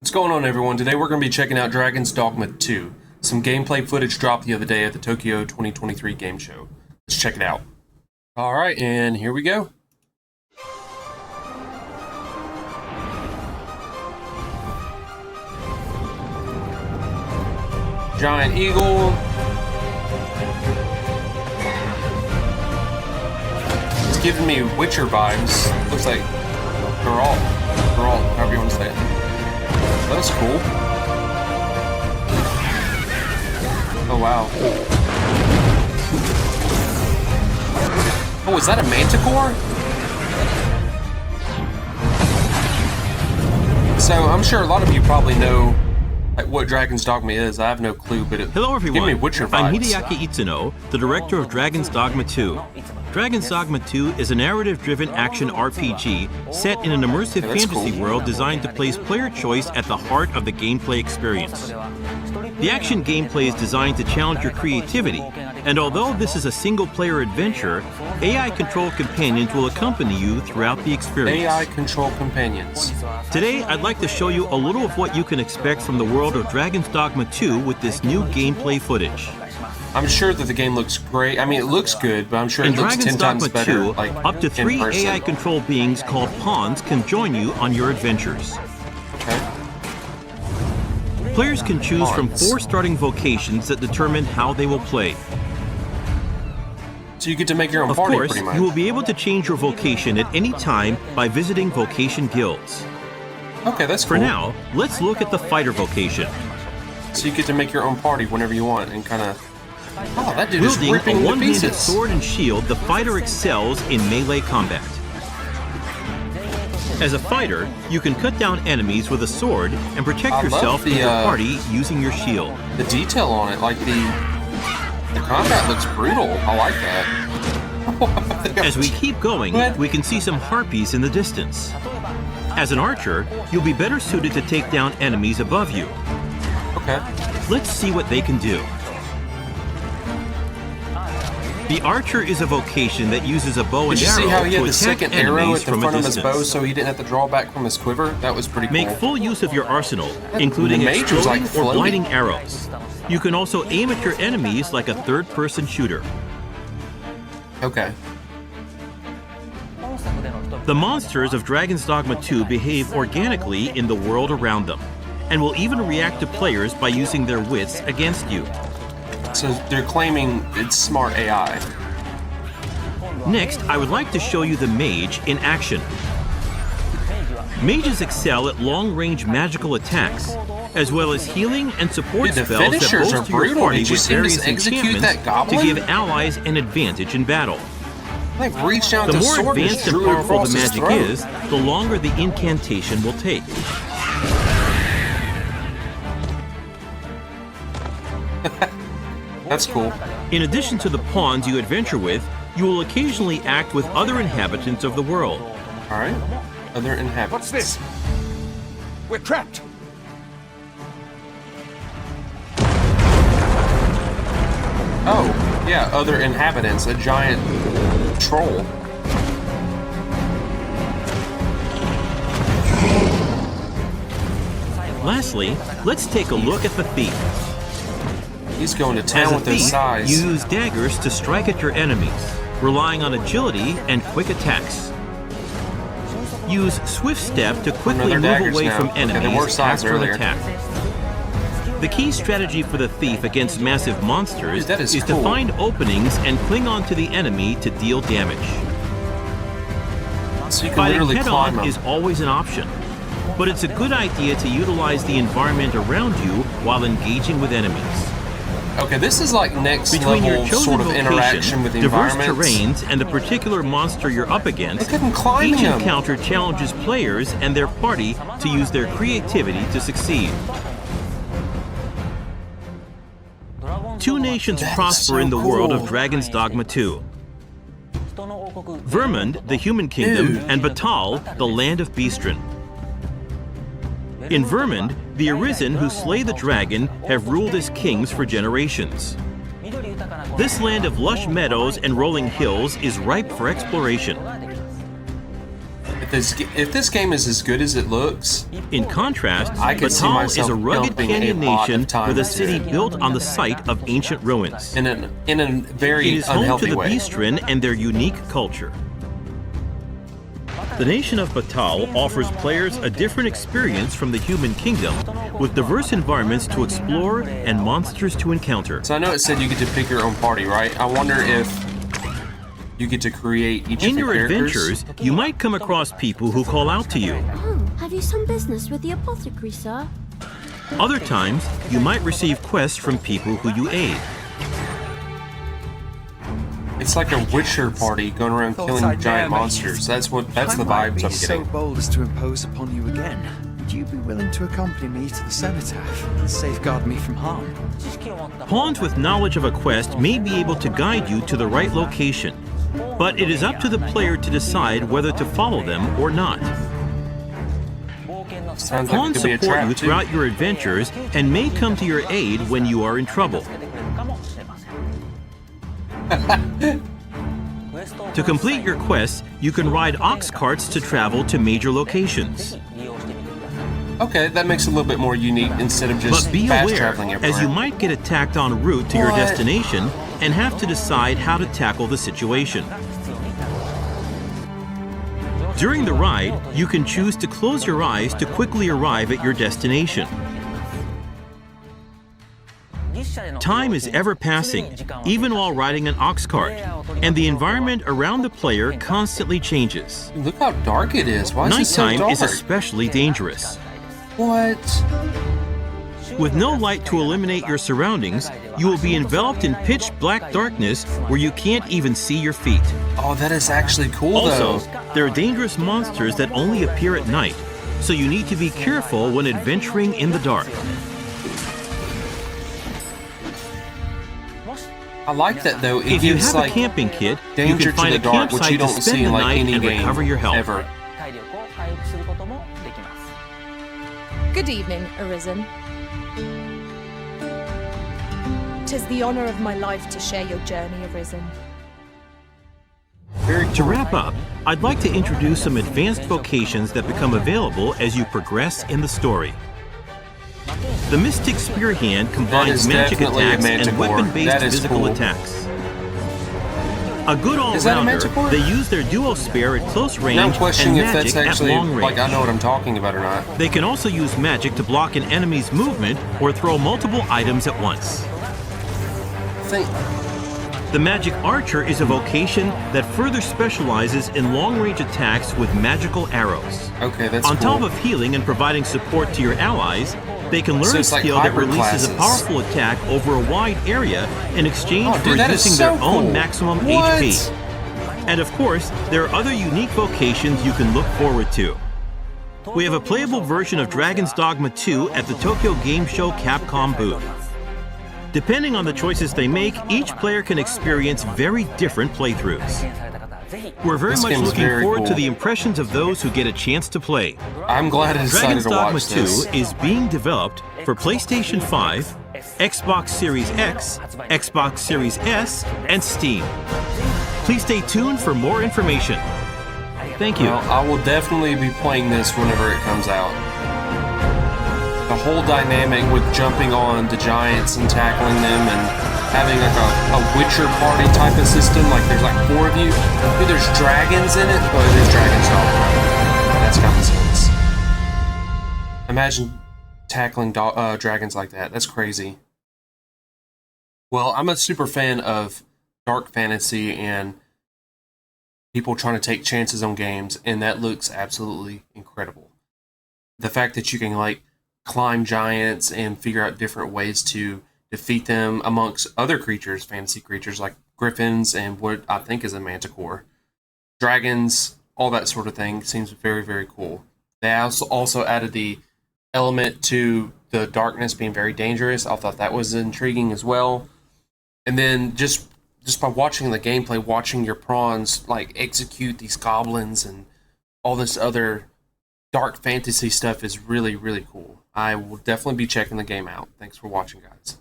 What's going on, everyone? Today we're going to be checking out Dragon's Dogma 2. Some gameplay footage dropped the other day at the Tokyo 2023 game show. Let's check it out. Alright, and here we go. Giant eagle. It's giving me Witcher vibes. Looks like Geralt, however you want to say it. That's cool. Oh, wow. Oh, is that a manticore? So, I'm sure a lot of you probably know what Dragon's Dogma is. I have no clue, but Hello everyone, give me Witcher vibes. I'm Hideaki Itsuno, the director of Dragon's Dogma 2. Dragon's Dogma 2 is a narrative-driven action RPG set in an immersive fantasy world designed to place player choice at the heart of the gameplay experience. The action gameplay is designed to challenge your creativity, and although this is a single-player adventure, AI-controlled companions will accompany you throughout the experience. AI-controlled companions. Today, I'd like to show you a little of what you can expect from the world of Dragon's Dogma 2 with this new gameplay footage. I'm sure that the game looks great. I mean, it looks good, but I'm sure it looks 10 times better. 2, up to 3 AI-controlled beings called pawns can join you on your adventures. Okay. Players can choose from 4 starting vocations that determine how they will play. So you get to make your own party, pretty much. Of course, you will be able to change your vocation at any time by visiting vocation guilds. Okay, that's cool. For now, let's look at the fighter vocation. So you get to make your own party whenever you want and kind of... Oh, that dude is Wielding ripping a to one-handed pieces. sword and shield, the fighter excels in melee combat. As a fighter, you can cut down enemies with a sword and protect yourself and your party using your shield. The detail on it, like the combat looks brutal. I like that. As we keep going, we can see some harpies in the distance. As an archer, you'll be better suited to take down enemies above you. Okay. Let's see what they can do. The archer is a vocation that uses a bow and Did you arrow see how he had to the attack second arrow enemies at the from a front of his distance. bow so he didn't have to draw back from his quiver? That was pretty cool. Make full use of your arsenal, including The mage was, exploding like, or floating. blinding arrows. You can also aim at your enemies like a third-person shooter. Okay. The monsters of Dragon's Dogma 2 behave organically in the world around them, and will even react to players by using their wits against you. So they're claiming it's smart AI. Next, I would like to show you the mage in action. Mages excel at long-range magical attacks, as well as healing and support Dude, the spells that finishers are bolster your brutal. party Did you with see him various just execute enchantments that goblin? to give allies an advantage in battle. Like reached out The the more sword and advanced and drew it powerful across the his magic throat. is, the longer the incantation will take. That's cool. In addition to the pawns you adventure with, you will occasionally act with other inhabitants of the world. All right. Other inhabitants. What's this? We're trapped. Oh, yeah, other inhabitants. A giant troll. Lastly, let's take a look at the thief. He's going to As town a with his thief, size. you use daggers to strike at your enemies, relying on agility and quick attacks. Use Swift Step to quickly they're move daggers away now. from Okay, they were enemies sides after an earlier. attack. The key strategy for the thief against massive monsters Dude, that is is cool. to find openings and cling on to the enemy to deal damage. So you can Fighting literally climb head-on them. is always an option, but it's a good idea to utilize the environment around you while engaging with enemies. Okay, this is like next Between your level chosen sort of vocation, interaction with the diverse environments. terrains, and the particular monster you're up against, Look at him climbing each him. encounter challenges players and their party to use their creativity to succeed. 2 nations That is prosper so in the world cool. of Dragon's Dogma 2. Vermund, the human kingdom, Dude. and Batal, the land of Beastren. In Vermund, the Arisen who slay the dragon have ruled as kings for generations. This land of lush meadows and rolling hills is ripe for exploration. If this game is as good as it looks, In contrast, I could see Batal myself is a rugged dumping a canyon lot of nation time with a into city it. built on the site of ancient ruins. in a very It is home to unhealthy the way. Beastren and their unique culture. The nation of Batal offers players a different experience from the human kingdom, with diverse environments to explore and monsters to encounter. So I know it said you get to pick your own party, right? I wonder if you get to create each In of the your characters. adventures, you might come across people who call out to you. Oh, have you some business with the apothecary, sir? Other times, you might receive quests from people who you aid. It's like a Witcher party going around killing giant monsters. That's the vibes I'm so getting. bold as to impose upon you again. Would you be willing to accompany me to the cenotaph and safeguard me from harm? Pawns with knowledge of a quest may be able to guide you to the right location, but it is up to the player to decide whether to follow them or not. Sounds like it Pawns could be a support trap you too. throughout your adventures and may come to your aid when you are in trouble. To complete your quests, you can ride ox carts to travel to major locations. Okay, that makes it a little bit more unique instead of just But be fast aware, traveling everywhere. as you might get attacked en route to your What? destination and have to decide how to tackle the situation. During the ride, you can choose to close your eyes to quickly arrive at your destination. Time is ever passing, even while riding an ox cart, and the environment around the player constantly changes. Look how dark it is. Why is it so Nighttime dark? is especially dangerous. What? With no light to illuminate your surroundings, you will be enveloped in pitch black darkness where you can't even see your feet. Oh, that is actually cool Also, though. there are dangerous monsters that only appear at night, so you need to be careful when adventuring in the dark. I like that though. It If you gives have a like camping kit, you danger can to find the a dark, which campsite you to don't spend see the in like night any and game recover your health. ever. Good evening, Arisen. 'Tis the honor of my life to share your journey, Arisen. To wrap up, I'd like to introduce some advanced vocations that become available as you progress in the story. The Mystic Spear Hand combines is magic definitely a attacks and manticore. weapon-based That is physical cool. attacks. A good Is that a all-rounder, manticore? they use their dual spear at close range Now I'm and questioning if magic that's at actually long range. like I know what I'm talking about or not. They can also use magic to block an enemy's movement or throw multiple items at once. The Magic Archer is a vocation that further specializes in long-range attacks with magical arrows. Okay, that's On cool. top of healing and providing support to your allies, they can learn So a it's like skill that hybrid releases a classes. powerful attack over a wide area in exchange Oh, for dude, that is using so their own cool. maximum What? HP. And of course, there are other unique vocations you can look forward to. We have a playable version of Dragon's Dogma 2 at the Tokyo Game Show Capcom booth. Depending on the choices they make, each player can experience very different playthroughs. We're very This much game's looking very forward to cool. the impressions of those who get a chance to play. I'm glad I decided Dragon's to Dogma watch 2 this. is being developed for PlayStation 5, Xbox Series X, Xbox Series S, and Steam. Please stay tuned for more information. Thank you. Well, I will definitely be playing this whenever it comes out. The whole dynamic with jumping on the giants and tackling them and having like a Witcher party type of system, like there's like 4 of you. Dude, there's dragons in it. Oh, there's dragons all around. That's common sense. Imagine tackling dragons like that. That's crazy. Well, I'm a super fan of dark fantasy and people trying to take chances on games, and that looks absolutely incredible. The fact that you can like climb giants and figure out different ways to defeat them amongst other creatures, fantasy creatures like griffins and what I think is a manticore, dragons, all that sort of thing seems very, very cool. They also added the element to the darkness being very dangerous. I thought that was intriguing as well. And then just by watching the gameplay, watching your prawns like execute these goblins and all this other dark fantasy stuff is really, really cool. I will definitely be checking the game out. Thanks for watching, guys.